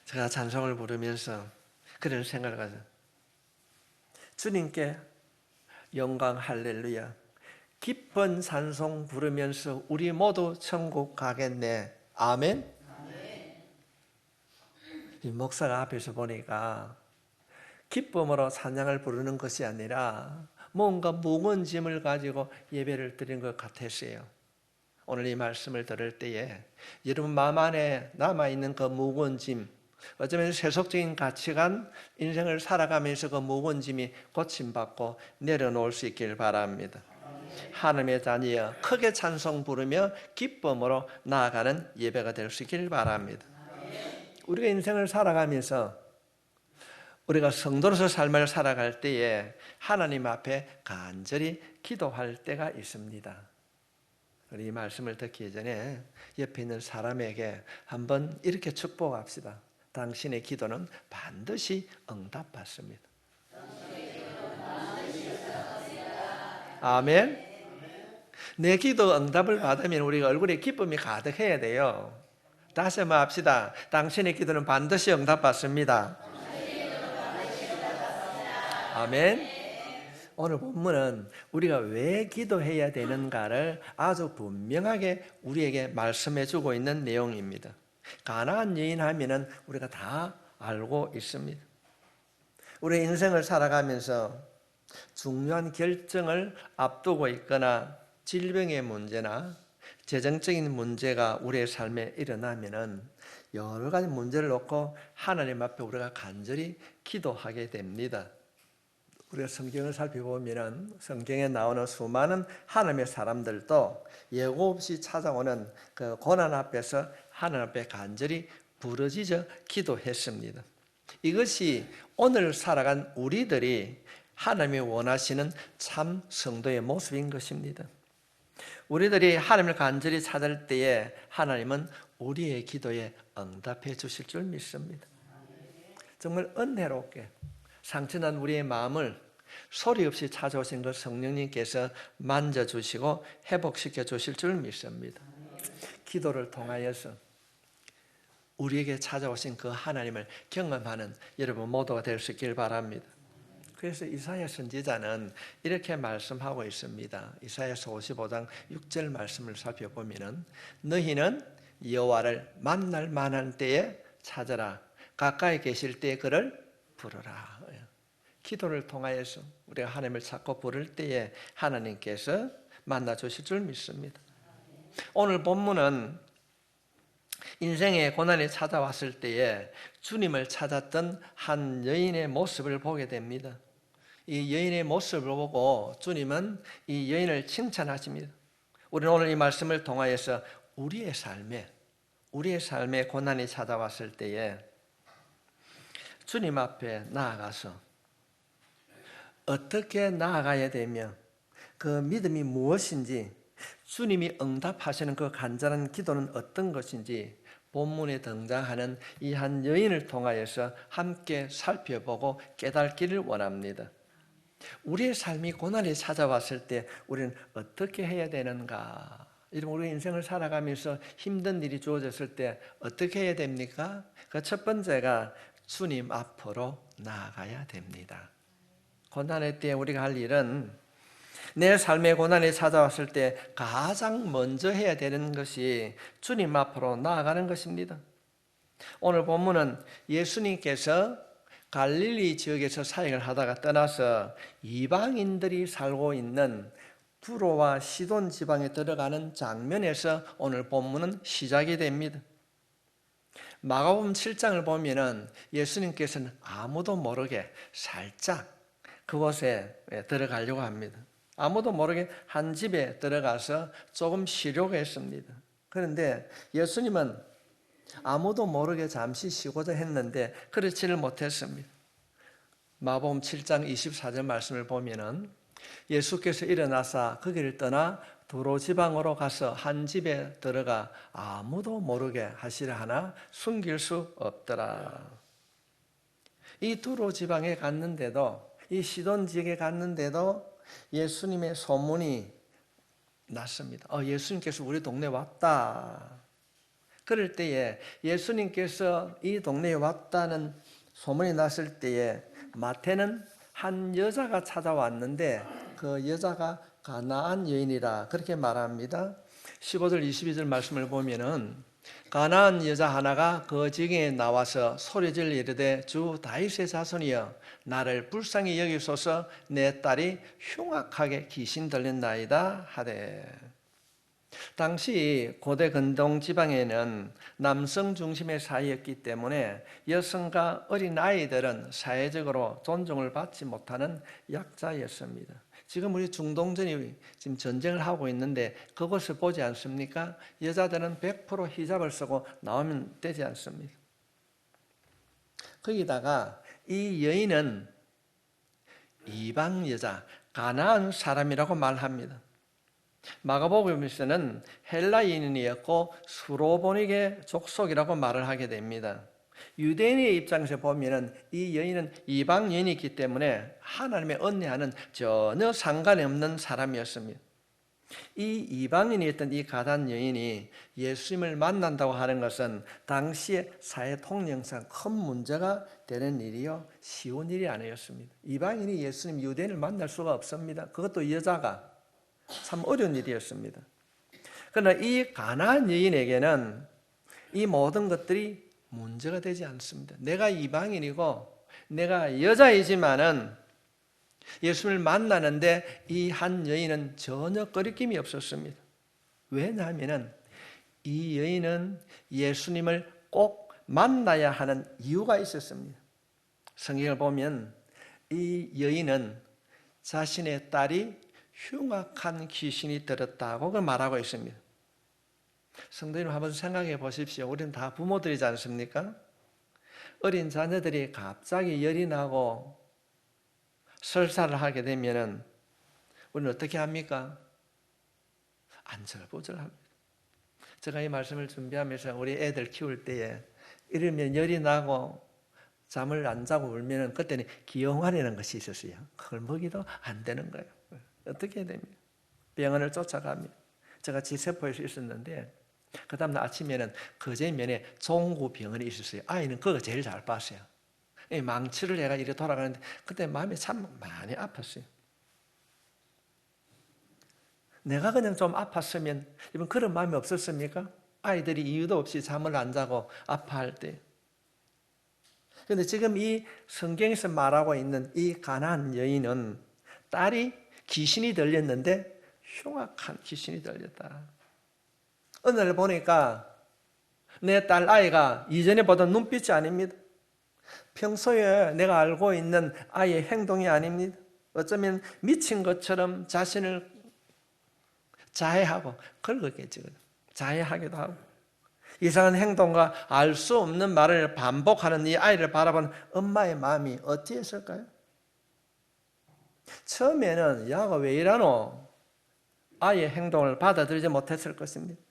제가 찬송을 부르면서 그런 생각을 가져. 주님께 영광 할렐루야. 기쁜 찬송 부르면서 우리 모두 천국 가겠네. 아멘. 이 목사가 앞에서 보니까 기쁨으로 찬양을 부르는 것이 아니라 뭔가 무거운 짐을 가지고 예배를 드리는 것 같았어요. 오늘 이 말씀을 들을 때에 여러분 마음 안에 남아있는 그 무거운 짐, 어쩌면 세속적인 가치관, 인생을 살아가면서 그 무거운 짐이 고침받고 내려놓을 수 있길 바랍니다. 하나님의 자녀여 크게 찬송 부르며 기쁨으로 나아가는 예배가 될 수 있길 바랍니다. 우리가 인생을 살아가면서 우리가 성도로서 삶을 살아갈 때에 하나님 앞에 간절히 기도할 때가 있습니다. 우리 이 말씀을 듣기 전에 옆에 있는 사람에게 한번 이렇게 축복합시다. 당신의 기도는 반드시 응답받습니다. 아멘. 내 기도 응답을 받으면 우리가 얼굴에 기쁨이 가득해야 돼요. 다시 한번 합시다. 당신의 기도는 반드시 응답받습니다. 아멘. 오늘 본문은 우리가 왜 기도해야 되는가를 아주 분명하게 우리에게 말씀해 주고 있는 내용입니다. 가나안 여인 하면은 우리가 다 알고 있습니다. 우리 인생을 살아가면서 중요한 결정을 앞두고 있거나 질병의 문제나 재정적인 문제가 우리의 삶에 일어나면은 여러 가지 문제를 놓고 하나님 앞에 우리가 간절히 기도하게 됩니다. 우리가 성경을 살펴보면 성경에 나오는 수많은 하나님의 사람들도 예고 없이 찾아오는 그 고난 앞에서 하나님 앞에 간절히 부르짖어 기도했습니다. 이것이 오늘 살아간 우리들이 하나님이 원하시는 참 성도의 모습인 것입니다. 우리들이 하나님을 간절히 찾을 때에 하나님은 우리의 기도에 응답해 주실 줄 믿습니다. 정말 은혜롭게 상처난 우리의 마음을 소리 없이 찾아오신 그 성령님께서 만져주시고 회복시켜 주실 줄 믿습니다. 기도를 통하여서 우리에게 찾아오신 그 하나님을 경험하는 여러분 모두가 될 수 있길 바랍니다. 그래서 이사야 선지자는 이렇게 말씀하고 있습니다. 이사야서 55장 6절 말씀을 살펴보면 너희는 여호와를 만날 만한 때에 찾아라. 가까이 계실 때에 그를 부르라. 기도를 통하여서 우리가 하나님을 찾고 부를 때에 하나님께서 만나 주실 줄 믿습니다. 오늘 본문은 인생의 고난이 찾아왔을 때에 주님을 찾았던 한 여인의 모습을 보게 됩니다. 이 여인의 모습을 보고 주님은 이 여인을 칭찬하십니다. 우리는 오늘 이 말씀을 통하여서 우리의 삶에 고난이 찾아왔을 때에 주님 앞에 나아가서 어떻게 나아가야 되며 그 믿음이 무엇인지 주님이 응답하시는 그 간절한 기도는 어떤 것인지 본문에 등장하는 이 한 여인을 통하여서 함께 살펴보고 깨닫기를 원합니다. 우리의 삶이 고난이 찾아왔을 때 우리는 어떻게 해야 되는가? 우리 인생을 살아가면서 힘든 일이 주어졌을 때 어떻게 해야 됩니까? 그 첫 번째가 주님 앞으로 나아가야 됩니다. 고난의 때에 우리가 할 일은 내 삶의 고난이 찾아왔을 때 가장 먼저 해야 되는 것이 주님 앞으로 나아가는 것입니다. 오늘 본문은 예수님께서 갈릴리 지역에서 사역을 하다가 떠나서 이방인들이 살고 있는 두로와 시돈 지방에 들어가는 장면에서 오늘 본문은 시작이 됩니다. 마가복음 7장을 보면은 예수님께서는 아무도 모르게 살짝 그곳에 들어가려고 합니다. 아무도 모르게 한 집에 들어가서 조금 쉬려고 했습니다. 그런데 예수님은 아무도 모르게 잠시 쉬고자 했는데 그렇지를 못했습니다. 마가복음 7장 24절 말씀을 보면은 예수께서 일어나사 그 길을 떠나 두로 지방으로 가서 한 집에 들어가 아무도 모르게 하시려 하나 숨길 수 없더라. 이 두로 지방에 갔는데도 이 시돈 지역에 갔는데도 예수님의 소문이 났습니다. 예수님께서 우리 동네 왔다. 그럴 때에 예수님께서 이 동네에 왔다는 소문이 났을 때에 마태는 한 여자가 찾아왔는데 그 여자가 가나안 여인이라 그렇게 말합니다. 15절 22절 말씀을 보면은 가나안 여자 하나가 그 지경에 나와서 소리질 이르되 주 다윗의 자손이여 나를 불쌍히 여기소서 내 딸이 흉악하게 귀신 들렸나이다 하되. 당시 고대 근동 지방에는 남성 중심의 사회였기 때문에 여성과 어린 아이들은 사회적으로 존중을 받지 못하는 약자였습니다. 지금 우리 중동전이 지금 전쟁을 하고 있는데 그것을 보지 않습니까? 여자들은 100% 히잡을 쓰고 나오면 되지 않습니다. 거기다가 이 여인은 이방 여자, 가나안 사람이라고 말합니다. 마가복음에서는 헬라인이었고 수로보닉의 족속이라고 말을 하게 됩니다. 유대인의 입장에서 보면은 이 여인은 이방 여인이기 때문에 하나님의 은혜와는 전혀 상관이 없는 사람이었습니다. 이 이방인이었던 이 가나안 여인이 예수님을 만난다고 하는 것은 당시의 사회 통념상 큰 문제가 되는 일이요, 쉬운 일이 아니었습니다. 이방인이 예수님 유대인을 만날 수가 없습니다. 그것도 여자가 참 어려운 일이었습니다. 그러나 이 가나안 여인에게는 이 모든 것들이 문제가 되지 않습니다. 내가 이방인이고 내가 여자이지만은 예수님을 만나는데 이 한 여인은 전혀 거리낌이 없었습니다. 왜냐하면 이 여인은 예수님을 꼭 만나야 하는 이유가 있었습니다. 성경을 보면 이 여인은 자신의 딸이 흉악한 귀신이 들었다고 말하고 있습니다. 성도님 한번 생각해 보십시오. 우리는 다 부모들이지 않습니까? 어린 자녀들이 갑자기 열이 나고 설사를 하게 되면 우리는 어떻게 합니까? 안절부절합니다. 제가 이 말씀을 준비하면서 우리 애들 키울 때에 이러면 열이 나고 잠을 안 자고 울면 그때는 기형아라는 것이 있었어요. 그걸 먹이도 안 되는 거예요. 어떻게 해야 됩니까? 병원을 쫓아갑니다. 제가 지세포에서 있었는데 그 다음날 아침에는 거제면에 종구병원에 있었어요. 아이는 그거 제일 잘 봤어요. 망치를 내가 이렇게 돌아가는데 그때 마음이 참 많이 아팠어요. 내가 그냥 좀 아팠으면 이번 그런 마음이 없었습니까? 아이들이 이유도 없이 잠을 안 자고 아파할 때. 그런데 지금 이 성경에서 말하고 있는 이 가나안 여인은 딸이 귀신이 들렸는데 흉악한 귀신이 들렸다. 어느 날 보니까 내 딸 아이가 이전에 보던 눈빛이 아닙니다. 평소에 내가 알고 있는 아이의 행동이 아닙니다. 어쩌면 미친 것처럼 자신을 자해하고 그러겠죠. 자해하기도 하고 이상한 행동과 알 수 없는 말을 반복하는 이 아이를 바라보는 엄마의 마음이 어찌했을까요? 처음에는 야가 왜 이러노? 아이의 행동을 받아들이지 못했을 것입니다.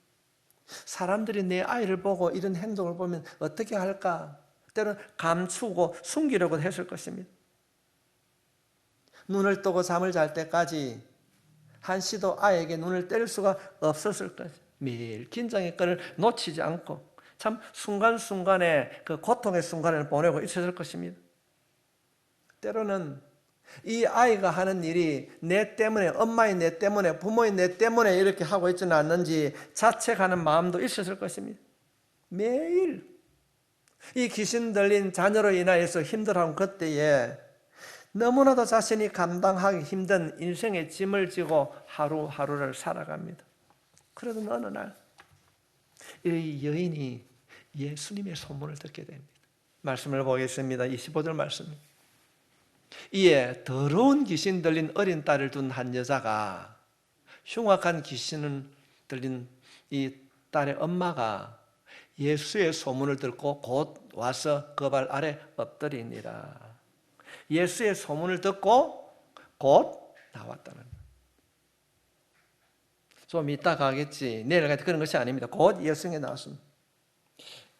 사람들이 내 아이를 보고 이런 행동을 보면 어떻게 할까? 때로는 감추고 숨기려고 했을 것입니다. 눈을 뜨고 잠을 잘 때까지 한시도 아이에게 눈을 뗄 수가 없었을 것입니다. 매일 긴장의 끈을 놓치지 않고 참 순간순간에 그 고통의 순간을 보내고 있었을 것입니다. 때로는 이 아이가 하는 일이 내 때문에, 엄마의 내 때문에, 부모의 내 때문에 이렇게 하고 있지는 않는지 자책하는 마음도 있었을 것입니다. 매일 이 귀신 들린 자녀로 인하여서 힘들어하는 그때에 너무나도 자신이 감당하기 힘든 인생의 짐을 지고 하루하루를 살아갑니다. 그러던 어느 날 이 여인이 예수님의 소문을 듣게 됩니다. 말씀을 보겠습니다. 25절 말씀입니다. 이에 더러운 귀신 들린 어린 딸을 둔 한 여자가 흉악한 귀신을 들린 이 딸의 엄마가 예수의 소문을 듣고 곧 와서 그 발 아래 엎드리니라. 예수의 소문을 듣고 곧 나왔다는 거예요. 좀 이따 가겠지, 내일 가겠지, 그런 것이 아닙니다. 곧 예수님이 나왔습니다.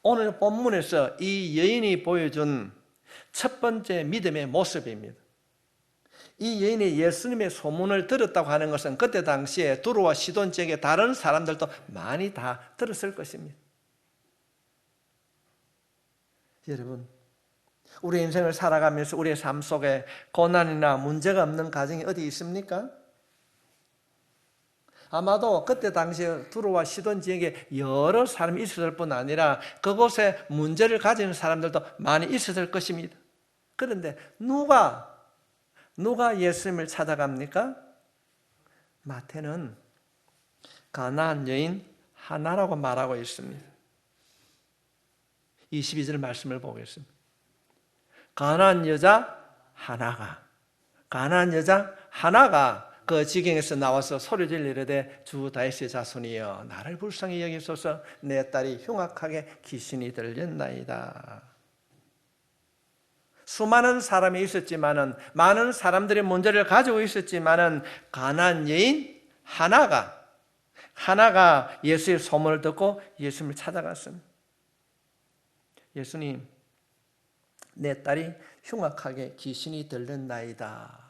오늘 본문에서 이 여인이 보여준 첫 번째 믿음의 모습입니다. 이 여인이 예수님의 소문을 들었다고 하는 것은 그때 당시에 두로와 시돈 지역의 다른 사람들도 많이 다 들었을 것입니다. 여러분, 우리 인생을 살아가면서 우리의 삶 속에 고난이나 문제가 없는 가정이 어디 있습니까? 아마도 그때 당시에 두로와 시돈 지역에 여러 사람이 있었을 뿐 아니라 그곳에 문제를 가진 사람들도 많이 있었을 것입니다. 그런데 누가 예수님을 찾아갑니까? 마태는 가나안 여인 하나라고 말하고 있습니다. 22절 말씀을 보겠습니다. 가나안 여자 하나가 그 지경에서 나와서 소리를 이르되 주 다윗의 자손이여 나를 불쌍히 여기소서 내 딸이 흉악하게 귀신이 들렸나이다. 수많은 사람이 있었지만은 많은 사람들이 문제를 가지고 있었지만은 가나안 여인 하나가 예수의 소문을 듣고 예수님을 찾아갔습니다. 예수님, 내 딸이 흉악하게 귀신이 들렸나이다.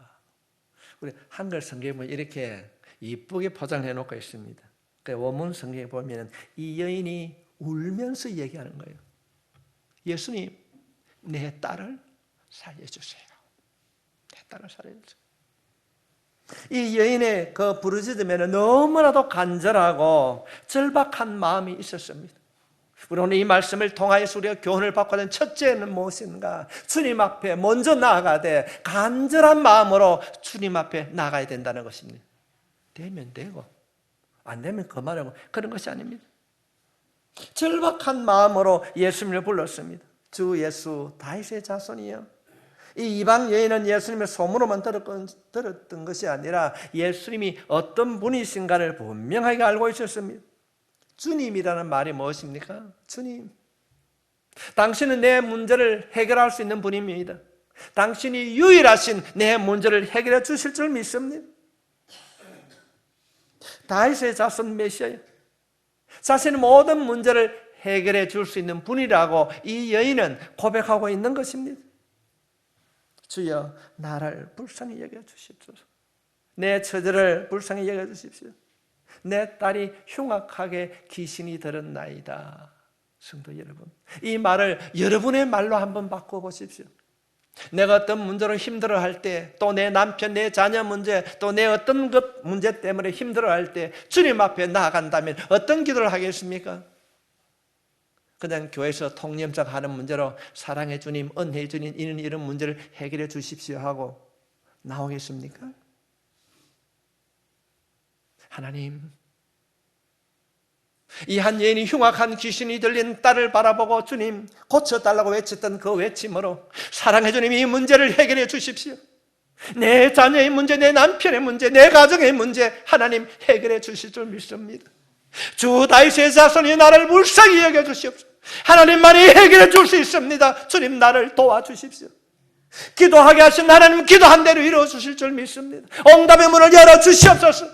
우리 한글 성경에 보면 이렇게 이쁘게 포장해 놓고 있습니다. 그 원문 성경에 보면 이 여인이 울면서 얘기하는 거예요. 예수님, 내 딸을 살려주세요. 내 딸을 살려주세요. 이 여인의 그 부르짖음에는 너무나도 간절하고 절박한 마음이 있었습니다. 우리 오늘 이 말씀을 통하여서 우리가 교훈을 받고 하는 첫째는 무엇인가? 주님 앞에 먼저 나아가되 간절한 마음으로 주님 앞에 나가야 된다는 것입니다. 되면 되고 안 되면 그만하고 그런 것이 아닙니다. 절박한 마음으로 예수님을 불렀습니다. 주 예수 다윗의 자손이여. 이 이방 여인은 예수님의 소문으로만 들었던 것이 아니라 예수님이 어떤 분이신가를 분명하게 알고 있었습니다. 주님이라는 말이 무엇입니까? 주님, 당신은 내 문제를 해결할 수 있는 분입니다. 당신이 유일하신 내 문제를 해결해 주실 줄 믿습니다. 다윗의 자손 메시아요, 자신의 모든 문제를 해결해 줄 수 있는 분이라고 이 여인은 고백하고 있는 것입니다. 주여, 나를 불쌍히 여겨 주십시오. 내 처지를 불쌍히 여겨 주십시오. 내 딸이 흉악하게 귀신이 들었나이다. 성도 여러분, 이 말을 여러분의 말로 한번 바꿔보십시오. 내가 어떤 문제로 힘들어할 때, 또 내 남편, 내 자녀 문제, 또 내 어떤 것 문제 때문에 힘들어할 때 주님 앞에 나아간다면 어떤 기도를 하겠습니까? 그냥 교회에서 통념상 하는 문제로 사랑해 주님, 은혜해 주님, 이런 문제를 해결해 주십시오 하고 나오겠습니까? 하나님, 이 한 여인이 흉악한 귀신이 들린 딸을 바라보고 주님 고쳐달라고 외쳤던 그 외침으로 사랑해 주님, 이 문제를 해결해 주십시오. 내 자녀의 문제, 내 남편의 문제, 내 가정의 문제 하나님 해결해 주실 줄 믿습니다. 주 다윗의 자손이 나를 불쌍히 여겨 주시옵소서. 하나님만이 해결해 줄 수 있습니다. 주님, 나를 도와주십시오. 기도하게 하신 하나님, 기도한 대로 이루어 주실 줄 믿습니다. 응답의 문을 열어 주시옵소서.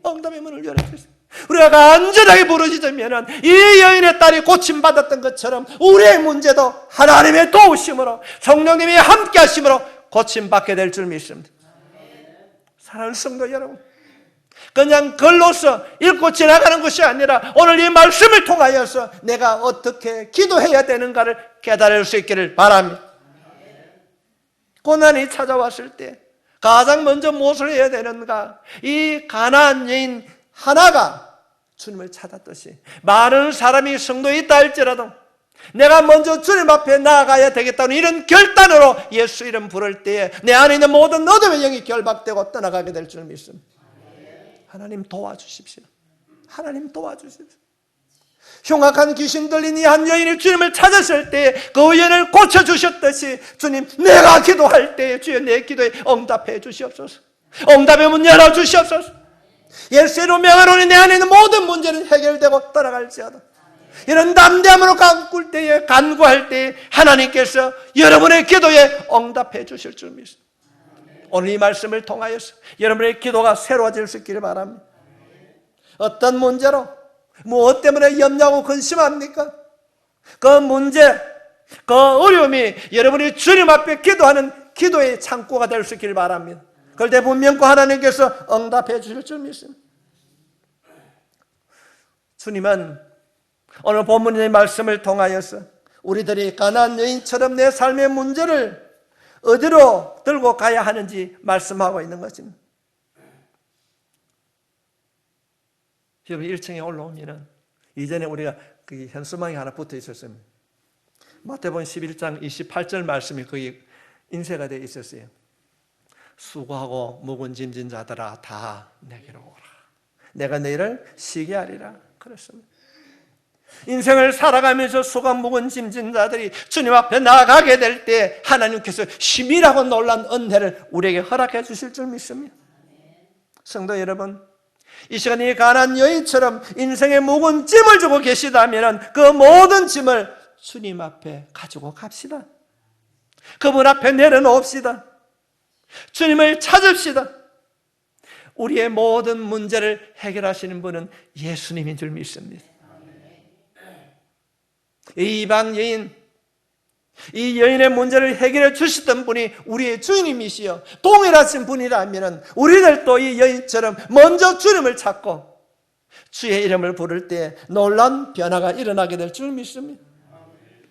응답의 문을 열어 주십시오. 우리가 간절하게 부르짖으면 이 여인의 딸이 고침받았던 것처럼 우리의 문제도 하나님의 도우심으로, 성령님이 함께 하심으로 고침받게 될 줄 믿습니다. 사랑하는 성도 여러분, 그냥 글로서 읽고 지나가는 것이 아니라 오늘 이 말씀을 통하여서 내가 어떻게 기도해야 되는가를 깨달을 수 있기를 바랍니다. 고난이 찾아왔을 때 가장 먼저 무엇을 해야 되는가? 이 가나안 여인 하나가 주님을 찾았듯이 많은 사람이 성도에 있다 할지라도 내가 먼저 주님 앞에 나아가야 되겠다는 이런 결단으로 예수 이름 부를 때에 내 안에 있는 모든 어둠의 영이 결박되고 떠나가게 될 줄 믿습니다. 하나님 도와주십시오. 하나님 도와주십시오. 흉악한 귀신 들린 이 한 여인이 주님을 찾았을 때 그 여인을 고쳐주셨듯이 주님, 내가 기도할 때 주여 내 기도에 응답해 주시옵소서. 응답의 문 열어주시옵소서. 예수로 명하노니 내 안에 있는 모든 문제는 해결되고 떠나갈지어다. 이런 담대함으로 간구할 때에, 간구할 때에 하나님께서 여러분의 기도에 응답해 주실 줄 믿습니다. 오늘 이 말씀을 통하여서 여러분의 기도가 새로워질 수 있기를 바랍니다. 어떤 문제로, 무엇 때문에 염려하고 근심합니까? 그 문제, 그 어려움이 여러분이 주님 앞에 기도하는 기도의 창고가 될 수 있기를 바랍니다. 그럴 때 분명히 하나님께서 응답해 주실 줄 믿습니다. 주님은 오늘 본문의 말씀을 통하여서 우리들이 가나안 여인처럼 내 삶의 문제를 어디로 들고 가야 하는지 말씀하고 있는 것입니다. 여러분 1층에 올라오면은 이전에 우리가 그 현수막이 하나 붙어 있었습니다. 마태복음 11장 28절 말씀이 거기 인쇄가 되어 있었어요. 수고하고 무거운 짐진 자들아 다 내게로 오라. 내가 너희를 쉬게 하리라. 그렇습니다. 인생을 살아가면서 수고 무거운 짐진 자들이 주님 앞에 나아가게 될 때 하나님께서 심이라고 놀란 은혜를 우리에게 허락해 주실 줄 믿습니다. 성도 여러분, 이 시간에 가난한 여인처럼 인생의 무거운 짐을 주고 계시다면 그 모든 짐을 주님 앞에 가지고 갑시다. 그분 앞에 내려놓읍시다. 주님을 찾읍시다. 우리의 모든 문제를 해결하시는 분은 예수님인 줄 믿습니다. 이 이방 여인, 이 여인의 문제를 해결해 주셨던 분이 우리의 주님이시여 동일하신 분이라면 우리들도 이 여인처럼 먼저 주님을 찾고 주의 이름을 부를 때 놀라운 변화가 일어나게 될 줄 믿습니다.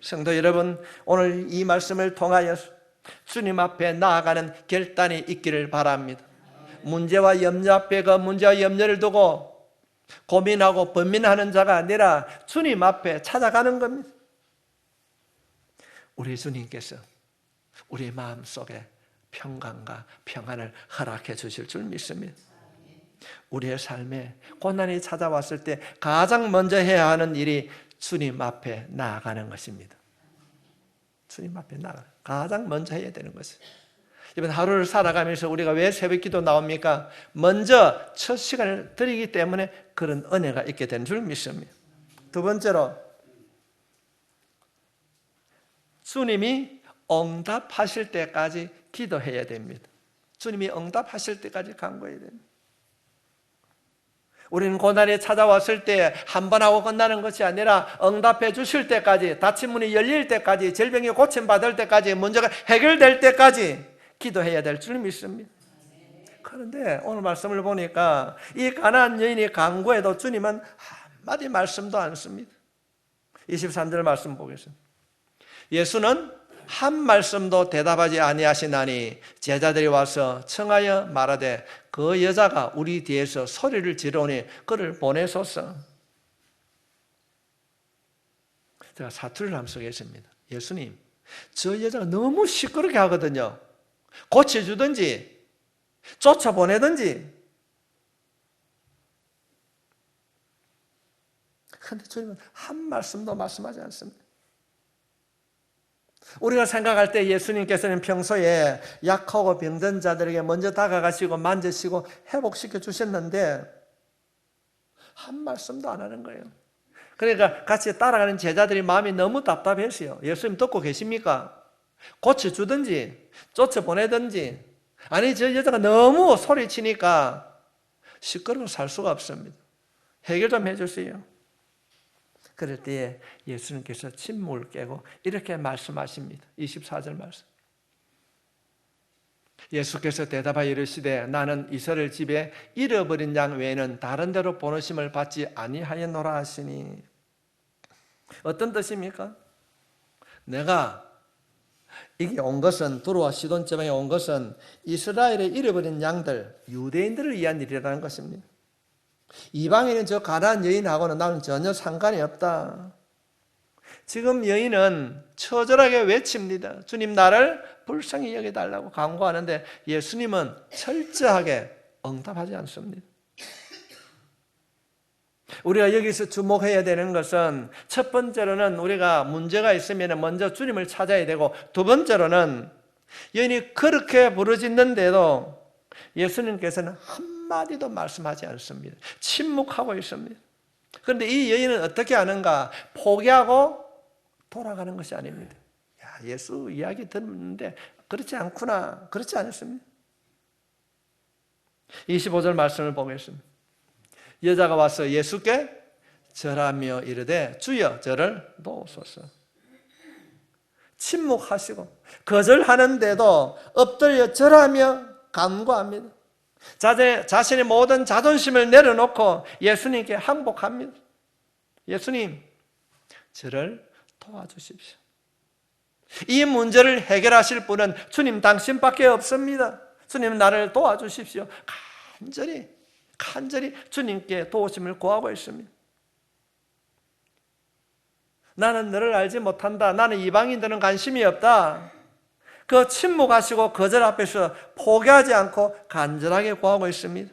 성도 여러분, 오늘 이 말씀을 통하여 주님 앞에 나아가는 결단이 있기를 바랍니다. 문제와 염려 앞에 그 문제와 염려를 두고 고민하고 번민하는 자가 아니라 주님 앞에 찾아가는 겁니다. 우리 주님께서 우리 마음속에 평강과 평안을 허락해 주실 줄 믿습니다. 우리의 삶에 고난이 찾아왔을 때 가장 먼저 해야 하는 일이 주님 앞에 나아가는 것입니다. 주님 앞에 나아가는 가장 먼저 해야 되는 것이에요. 이번 하루를 살아가면서 우리가 왜 새벽기도 나옵니까? 먼저 첫 시간을 드리기 때문에 그런 은혜가 있게 된 줄 믿습니다. 두 번째로 주님이 응답하실 때까지 기도해야 됩니다. 주님이 응답하실 때까지 간구해야 됩니다. 우리는 고난이 찾아왔을 때 한 번 하고 끝나는 것이 아니라 응답해 주실 때까지, 닫힌 문이 열릴 때까지, 질병이 고침받을 때까지, 문제가 해결될 때까지 기도해야 될 줄 믿습니다. 그런데 오늘 말씀을 보니까 이 가나안 여인이 간구해도 주님은 한마디 말씀도 안 씁니다. 23절 말씀 보겠습니다. 예수는 한 말씀도 대답하지 아니하시나니 제자들이 와서 청하여 말하되 그 여자가 우리 뒤에서 소리를 지르니 그를 보내소서. 제가 사투리를 한번 쓰겠습니다. 예수님, 저 여자가 너무 시끄럽게 하거든요. 고쳐주든지 쫓아보내든지. 그런데 주님은 한 말씀도 말씀하지 않습니다. 우리가 생각할 때 예수님께서는 평소에 약하고 병든 자들에게 먼저 다가가시고 만지시고 회복시켜 주셨는데 한 말씀도 안 하는 거예요. 그러니까 같이 따라가는 제자들이 마음이 너무 답답했어요. 예수님 듣고 계십니까? 고쳐주든지 쫓아보내든지. 아니 저 여자가 너무 소리치니까 시끄러워서 살 수가 없습니다. 해결 좀 해주세요. 그럴 때에 예수님께서 침묵을 깨고 이렇게 말씀하십니다. 24절 말씀. 예수께서 대답하여 이르시되 나는 이스라엘 집에 잃어버린 양 외에는 다른 데로 보내심을 받지 아니하였노라 하시니. 어떤 뜻입니까? 내가 이게 온 것은 두로와 시돈 지방에 온 것은 이스라엘에 잃어버린 양들, 유대인들을 위한 일이라는 것입니다. 이방인은 저 가나안 여인하고는 나는 전혀 상관이 없다. 지금 여인은 처절하게 외칩니다. 주님 나를 불쌍히 여겨달라고 간구하는데 예수님은 철저하게 응답하지 않습니다. 우리가 여기서 주목해야 되는 것은 첫 번째로는 우리가 문제가 있으면 먼저 주님을 찾아야 되고, 두 번째로는 여인이 그렇게 부르짖는데도 예수님께서는 한마디도 말씀하지 않습니다. 침묵하고 있습니다. 그런데 이 여인은 어떻게 하는가? 포기하고 돌아가는 것이 아닙니다. 야, 예수 이야기 듣는데 그렇지 않구나. 그렇지 않습니다. 25절 말씀을 보겠습니다. 여자가 와서 예수께 절하며 이르되 주여 저를 놓으소서. 침묵하시고 거절하는데도 엎드려 절하며 간구합니다. 자신의 모든 자존심을 내려놓고 예수님께 항복합니다. 예수님, 저를 도와주십시오. 이 문제를 해결하실 분은 주님 당신밖에 없습니다. 주님 나를 도와주십시오. 간절히 주님께 도우심을 구하고 있습니다. 나는 너를 알지 못한다. 나는 이방인들은 관심이 없다. 그 침묵하시고 거절 앞에서 포기하지 않고 간절하게 구하고 있습니다.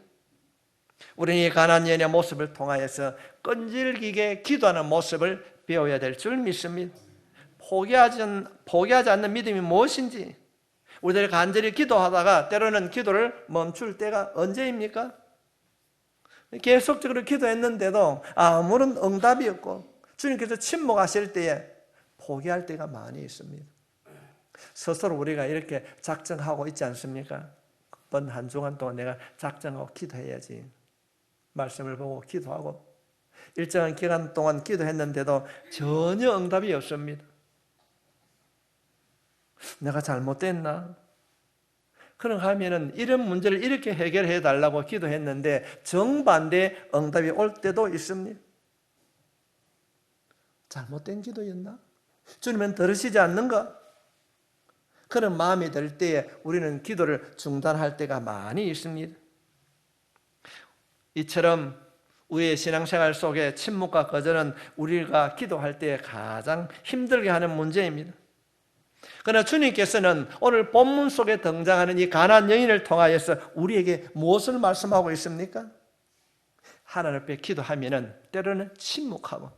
우리는 이 가난한 여인의 모습을 통하여서 끈질기게 기도하는 모습을 배워야 될 줄 믿습니다. 포기하지 않는 믿음이 무엇인지, 우리들이 간절히 기도하다가 때로는 기도를 멈출 때가 언제입니까? 계속적으로 기도했는데도 아무런 응답이 없고 주님께서 침묵하실 때에 포기할 때가 많이 있습니다. 스스로 우리가 이렇게 작정하고 있지 않습니까? 이번 한 주간 동안 내가 작정하고 기도해야지. 말씀을 보고 기도하고 일정한 기간 동안 기도했는데도 전혀 응답이 없습니다. 내가 잘못됐나? 그런가 하면은 이런 문제를 이렇게 해결해 달라고 기도했는데 정반대 응답이 올 때도 있습니다. 잘못된 기도였나? 주님은 들으시지 않는가? 그런 마음이 들 때에 우리는 기도를 중단할 때가 많이 있습니다. 이처럼 우리의 신앙생활 속에 침묵과 거절은 우리가 기도할 때 가장 힘들게 하는 문제입니다. 그러나 주님께서는 오늘 본문 속에 등장하는 이 가난안 여인을 통하여서 우리에게 무엇을 말씀하고 있습니까? 하나님 앞에 기도하면은 때로는 침묵하고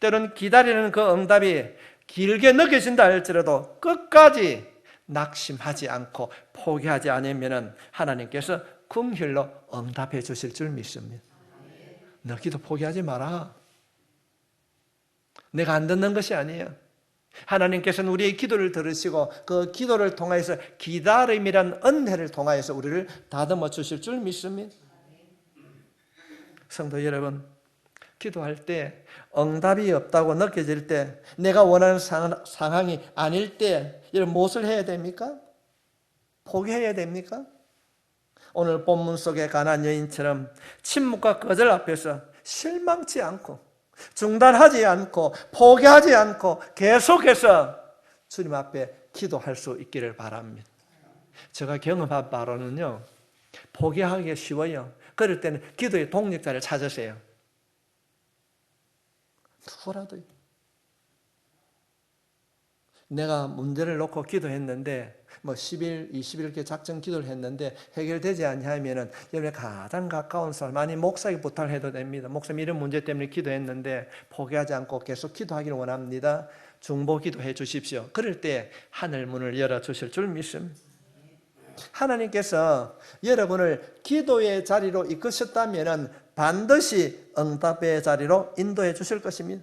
때로는 기다리는 그 응답이 길게 느껴진다 할지라도 끝까지 낙심하지 않고 포기하지 않으면은 하나님께서 긍휼로 응답해 주실 줄 믿습니다. 너 기도 포기하지 마라. 내가 안 듣는 것이 아니에요. 하나님께서는 우리의 기도를 들으시고 그 기도를 통하여서 기다림이란 은혜를 통하여서 우리를 다듬어 주실 줄 믿습니다. 성도 여러분, 기도할 때 응답이 없다고 느껴질 때, 내가 원하는 상황이 아닐 때 여러분 무엇을 해야 됩니까? 포기해야 됩니까? 오늘 본문 속의 가난안 여인처럼 침묵과 거절 앞에서 실망치 않고 중단하지 않고 포기하지 않고 계속해서 주님 앞에 기도할 수 있기를 바랍니다. 제가 경험한 바로는요, 포기하기가 쉬워요. 그럴 때는 기도의 동력자를 찾으세요. 누구라도요. 내가 문제를 놓고 기도했는데 10일, 20일 이렇게 작정 기도를 했는데 해결되지 않냐면은 여러분의 가장 가까운 사람, 아니 목사에게 부탁을 해도 됩니다. 목사님 이런 문제 때문에 기도했는데 포기하지 않고 계속 기도하기를 원합니다. 중보 기도해 주십시오. 그럴 때 하늘 문을 열어주실 줄 믿습니다. 하나님께서 여러분을 기도의 자리로 이끄셨다면은 반드시 응답의 자리로 인도해 주실 것입니다.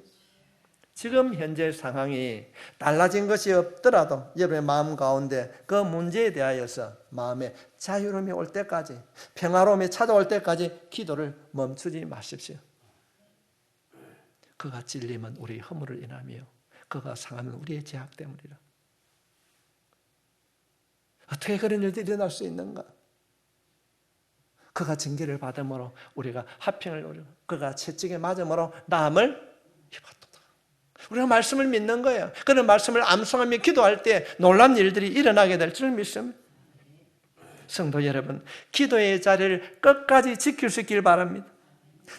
지금 현재 상황이 달라진 것이 없더라도 여러분의 마음 가운데 그 문제에 대하여서 마음에 자유로움이 올 때까지, 평화로움이 찾아올 때까지 기도를 멈추지 마십시오. 그가 찔리면 우리 허물을 인하며 그가 상하면 우리의 죄악 때문이라. 어떻게 그런 일들이 일어날 수 있는가? 그가 징계를 받음으로 우리가 화평을 누리고 그가 채찍에 맞음으로 나음을 입었다. 우리가 말씀을 믿는 거예요. 그런 말씀을 암송하며 기도할 때 놀란 일들이 일어나게 될 줄 믿습니다. 성도 여러분, 기도의 자리를 끝까지 지킬 수 있길 바랍니다.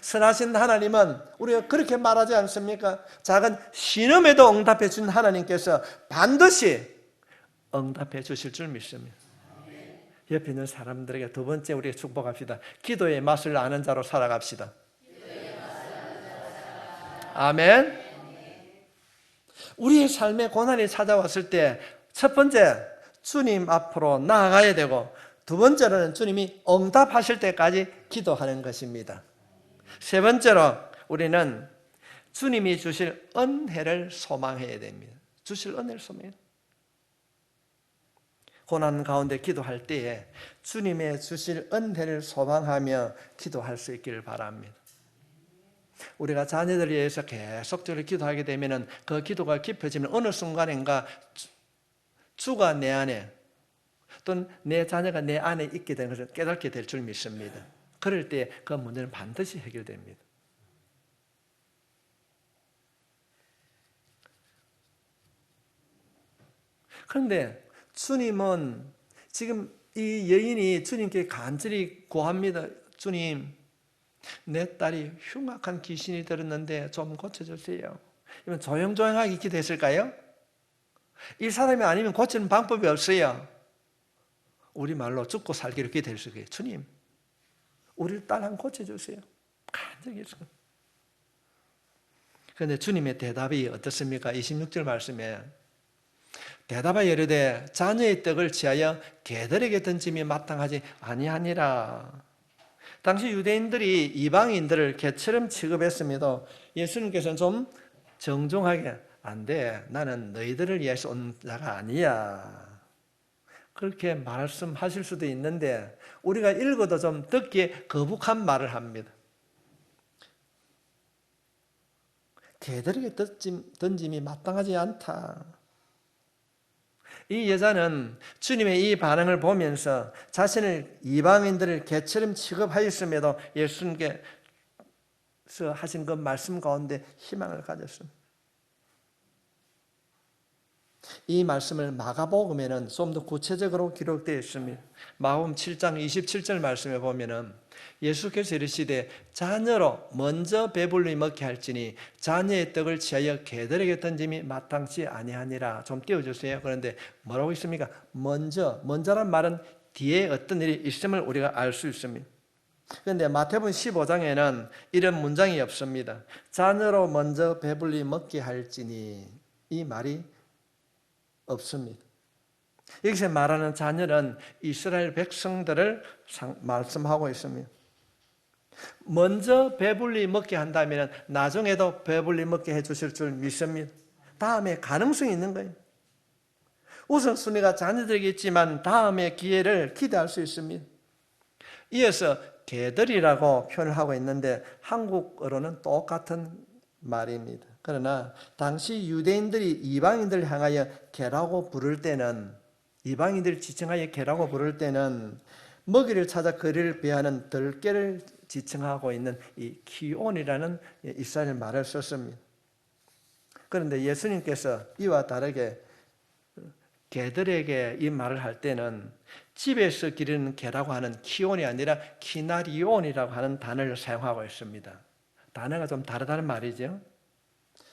선하신 하나님은 우리가 그렇게 말하지 않습니까? 작은 신음에도 응답해 준 하나님께서 반드시 응답해 주실 줄 믿습니다. 옆에 있는 사람들에게 두 번째 우리가 축복합시다. 기도의 맛을 아는 자로 살아갑시다. 아멘. 우리의 삶에 고난이 찾아왔을 때 첫 번째, 주님 앞으로 나아가야 되고, 두 번째로는 주님이 응답하실 때까지 기도하는 것입니다. 세 번째로 우리는 주님이 주실 은혜를 소망해야 됩니다. 주실 은혜를 소망해야 됩니다. 고난 가운데 기도할 때에 주님의 주실 은혜를 소망하며 기도할 수 있기를 바랍니다. 우리가 자녀들을 위해서 계속적으로 기도하게 되면 그 기도가 깊어지면 어느 순간인가 주가 내 안에 또는 내 자녀가 내 안에 있게 되는 것을 깨닫게 될 줄 믿습니다. 그럴 때 그 문제는 반드시 해결됩니다. 그런데 주님은 지금 이 여인이 주님께 간절히 구합니다. 주님, 내 딸이 흉악한 귀신이 들었는데 좀 고쳐주세요. 이건 조용조용하게 기도했을까요? 이 사람이 아니면 고치는 방법이 없어요. 우리말로 죽고 살기로 기도했을 거예요. 주님, 우리 딸 한 고쳐주세요. 간절히 했어요. 그런데 주님의 대답이 어떻습니까? 26절 말씀에 대답하여 이르되 자녀의 떡을 취하여 개들에게 던짐이 마땅하지 아니하니라. 당시 유대인들이 이방인들을 개처럼 취급했습니다. 예수님께서는 좀 정중하게 안 돼. 나는 너희들을 위해서 온 자가 아니야. 그렇게 말씀하실 수도 있는데 우리가 읽어도 좀 듣기에 거북한 말을 합니다. 개들에게 던짐이 마땅하지 않다. 이 여자는 주님의 이 반응을 보면서 자신을 이방인들을 개처럼 취급하였음에도 예수님께서 하신 그 말씀 가운데 희망을 가졌습니다. 이 말씀을 마가복음에는 좀 더 구체적으로 기록되어 있습니다. 마가복음 7장 27절 말씀에 보면은 예수께서 이르시되 자녀로 먼저 배불리 먹게 할지니 자녀의 떡을 취하여 개들에게 던짐이 마땅치 아니하니라. 좀 띄워주세요. 그런데 뭐라고 있습니까? 먼저란 말은 뒤에 어떤 일이 있음을 우리가 알 수 있습니다. 그런데 마태복음 15장에는 이런 문장이 없습니다. 자녀로 먼저 배불리 먹게 할지니, 이 말이 없습니다. 여기서 말하는 자녀는 이스라엘 백성들을 말씀하고 있습니다. 먼저 배불리 먹게 한다면 나중에도 배불리 먹게 해주실 줄 믿습니다. 다음에 가능성이 있는 거예요. 우선순위가 자녀들에게 있지만 다음에 기회를 기대할 수 있습니다. 이어서 개들이라고 표현을 하고 있는데 한국어로는 똑같은 말입니다. 그러나 당시 유대인들이 이방인들을 향하여 개라고 부를 때는, 이방인들을 지칭하여 개라고 부를 때는 먹이를 찾아 거리를 비하는 들개를 지칭하고 있는 이 키온이라는 이스라엘 말을 썼습니다. 그런데 예수님께서 이와 다르게 개들에게 이 말을 할 때는 집에서 기르는 개라고 하는 키온이 아니라 키나리온이라고 하는 단어를 사용하고 있습니다. 단어가 좀 다르다는 말이죠.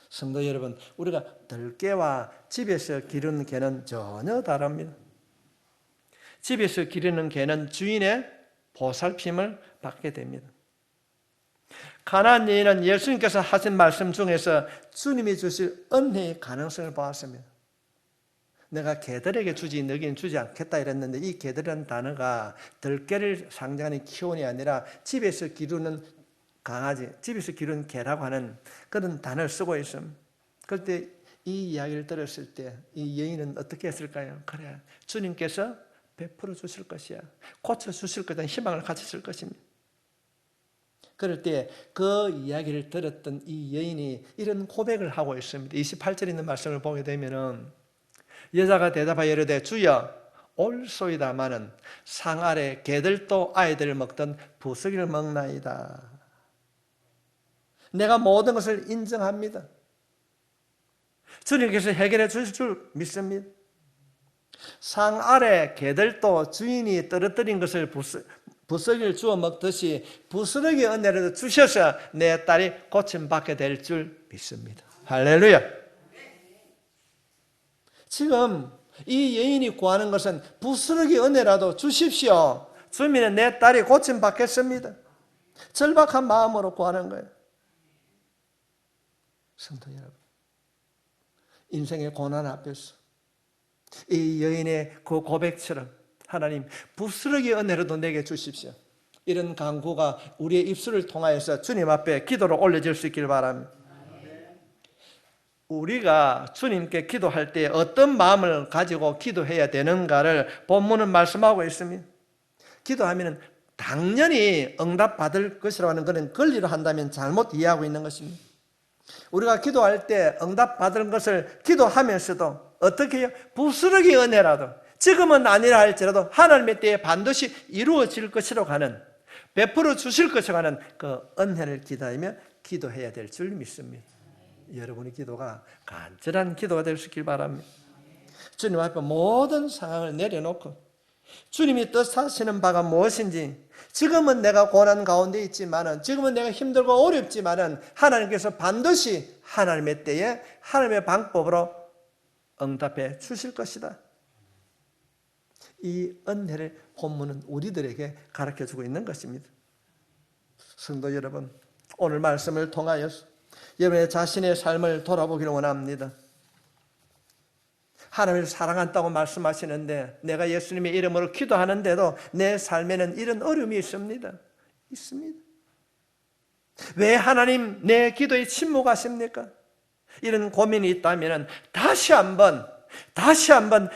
성도 여러분, 우리가 들개와 집에서 기르는 개는 전혀 다릅니다. 집에서 기르는 개는 주인의 보살핌을 받게 됩니다. 가나안 여인은 예수님께서 하신 말씀 중에서 주님이 주실 은혜의 가능성을 보았습니다. 내가 개들에게 주지 너희는 주지 않겠다 이랬는데 이 개들이라는 단어가 들개를 상징하는 키온이 아니라 집에서 기르는 강아지, 집에서 기르는 개라고 하는 그런 단어를 쓰고 있습니다. 그럴 때 이 이야기를 들었을 때 이 여인은 어떻게 했을까요? 그래, 주님께서 베풀어 주실 것이야. 고쳐 주실 것이라는 희망을 가졌을 것입니다. 그럴 때 그 이야기를 들었던 이 여인이 이런 고백을 하고 있습니다. 28절에 있는 말씀을 보게 되면은 여자가 대답하여 이르되 주여 옳소이다마는 상 아래 개들도 아이들을 먹던 부스기를 먹나이다. 내가 모든 것을 인정합니다. 주님께서 해결해 주실 줄 믿습니다. 상 아래 개들도 주인이 떨어뜨린 것을 부스러기를 주워 먹듯이 부스러기 은혜를 주셔서 내 딸이 고침받게 될 줄 믿습니다. 할렐루야. 지금 이 여인이 구하는 것은 부스러기 은혜라도 주십시오. 주면 내 딸이 고침받겠습니다. 절박한 마음으로 구하는 거예요. 성도 여러분, 인생의 고난 앞에서 이 여인의 그 고백처럼 하나님 부스러기 은혜로도 내게 주십시오. 이런 간구가 우리의 입술을 통하여서 주님 앞에 기도로 올려질 수 있길 바랍니다. 우리가 주님께 기도할 때 어떤 마음을 가지고 기도해야 되는가를 본문은 말씀하고 있습니다. 기도하면 당연히 응답받을 것이라고 하는 그런 권리로 한다면 잘못 이해하고 있는 것입니다. 우리가 기도할 때 응답받을 것을 기도하면서도 어떻게 해요? 부스러기 은혜라도 지금은 아니라 할지라도 하나님의 때에 반드시 이루어질 것이라고 하는, 베풀어 주실 것이라고 하는 그 은혜를 기다리며 기도해야 될 줄 믿습니다. 여러분의 기도가 간절한 기도가 될 수 있길 바랍니다. 주님 앞에 모든 상황을 내려놓고 주님이 뜻하시는 바가 무엇인지, 지금은 내가 고난 가운데 있지만은, 지금은 내가 힘들고 어렵지만은 하나님께서 반드시 하나님의 때에 하나님의 방법으로 응답해 주실 것이다. 이 은혜를 본문은 우리들에게 가르쳐주고 있는 것입니다. 성도 여러분, 오늘 말씀을 통하여서 여러분의 자신의 삶을 돌아보기를 원합니다. 하나님을 사랑한다고 말씀하시는데 내가 예수님의 이름으로 기도하는데도 내 삶에는 이런 어려움이 있습니다. 왜 하나님 내 기도에 침묵하십니까? 이런 고민이 있다면 다시 한번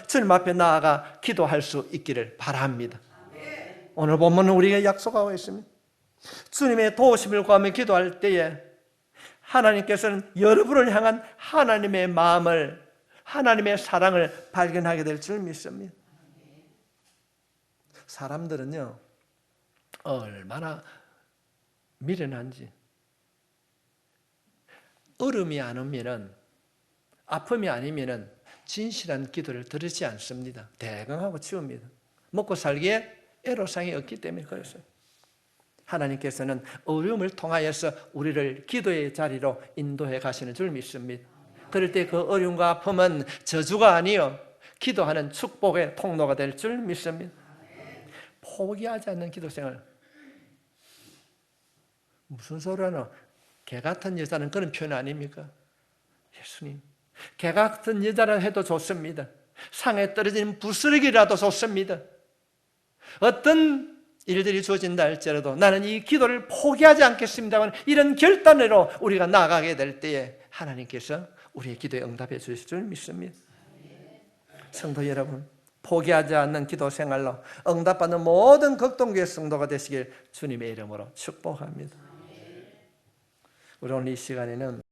주님 앞에 나아가 기도할 수 있기를 바랍니다. 오늘 본문은 우리에게 약속하고 있습니다. 주님의 도우심을 구하며 기도할 때에 하나님께서는 여러분을 향한 하나님의 마음을, 하나님의 사랑을 발견하게 될 줄 믿습니다. 사람들은요, 얼마나 미련한지, 어려움이 안 오면은, 아픔이 아니면은 진실한 기도를 들으지 않습니다. 대강하고 치웁니다. 먹고 살기에 애로사항이 없기 때문에 그랬어요. 하나님께서는 어려움을 통하여서 우리를 기도의 자리로 인도해 가시는 줄 믿습니다. 그럴 때 그 어려움과 아픔은 저주가 아니요 기도하는 축복의 통로가 될 줄 믿습니다. 포기하지 않는 기도 생활. 무슨 소리하노? 개 같은 여자는 그런 표현 아닙니까? 예수님, 개 같은 여자라 해도 좋습니다. 상에 떨어진 부스러기라도 좋습니다. 어떤 일들이 주어진다 할지라도 나는 이 기도를 포기하지 않겠습니다만, 이런 결단으로 우리가 나아가게 될 때에 하나님께서 우리의 기도에 응답해 주실 줄 믿습니다. 성도 여러분, 포기하지 않는 기도 생활로 응답받는 모든 극동교회 성도가 되시길 주님의 이름으로 축복합니다. 우리 오늘 이 시간에는